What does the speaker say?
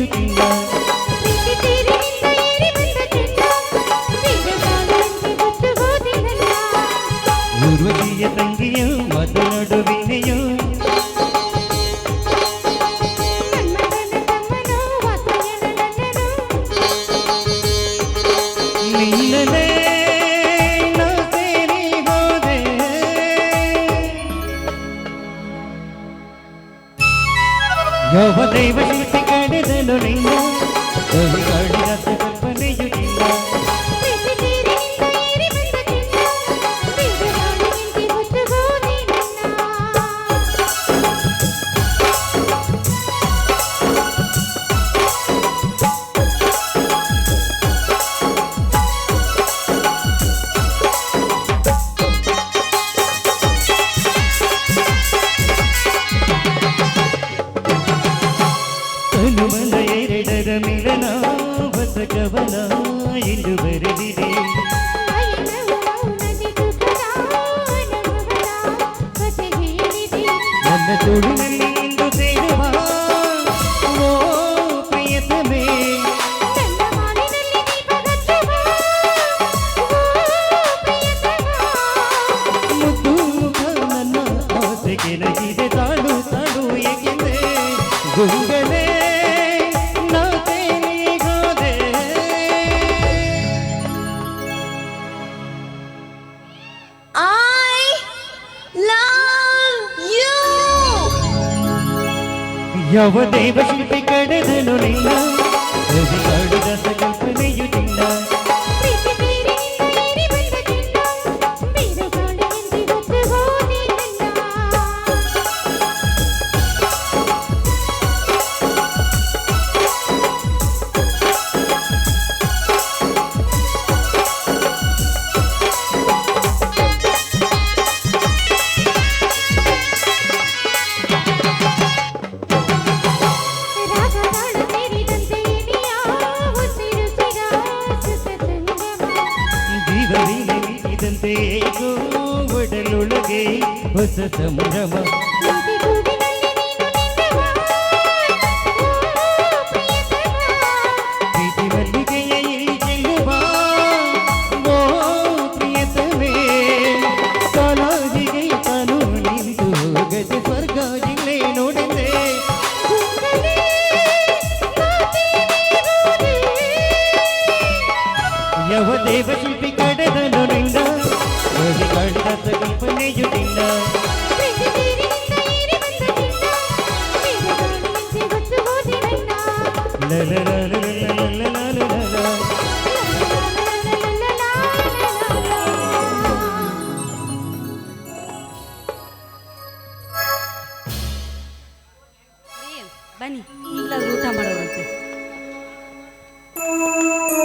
ಕಲ್ಪನೆಯುತ್ತಿಲ್ಲ ಊರ್ವಶಿಯ ತಂಗಿಯು ಮಧುನಡುವಿನೆಯು ನಿನ್ನದೇ ನಾ ಸೇರಿ ಹೋದೆ ಯಾವ ದೈವ ಶಿಲ್ಪಿ ಕಡೆದನು ನಿನ್ನ ಕವಿ ಕಾಡಿದ ಕಲ್ಪನೆಯುತ್ತಿಲ್ಲ ಹನುಮನ ಎರಡರ ಮಿಲನ ಬಸಕವನ ಎಂದು ಬರೆದಿದೆ ನನ್ನ ತೋಳಿನಲ್ಲಿ ಇಂದು ಸೇರುವ ಓ ಪ್ರಿಯತಮೇ ಮುದ್ದು ಮುಖ ನನ್ನ ಆಸೆಗೆ ನಗಿದೆ ತಾಳು ತಾಳು ಏಕೆಂದೆ ಗುಂಗಲೇ ಯಾವ ದೈವ ಶಿಲ್ಪಿ ಕಡೆದನು ನಿನ್ನ ಕವಿ ಕಾಡಿದ ಕಲ್ಪನೆಯುತ್ತಿಲ್ಲ ಜೀವವಿನಿದಂತೆ ಏಕೋ ಒಡಲೊಳಗೆ ಹೊಸ ಸಂಭ್ರಮ ಪ್ರೀತಿ ಮಲ್ಲಿಗೆಯ ಇಲ್ಲಿ ಚೆಲ್ಲುವ ಓ ಪ್ರಿಯತಮೇ ಕಾಲಾಜಿಗೆ ತಾನು ನಿಂತು ಹೋಗದೆ ಸ್ವರ್ಗ ಇಲ್ಲೇ ನೋಡಿದೆ ಯಾವ ದೇವ ಶಿಲ್ಪಿ ಕಡೆದನು ನಿಂದ ಕವಿ ಕಾಡಿದ ಕಲ್ಪನೆಯುತ್ತಿಲ್ಲ ಬನ್ನಿ ಈಗಲಾದ್ರೂ ಊಟ ಮಾಡೋರಂತೆ.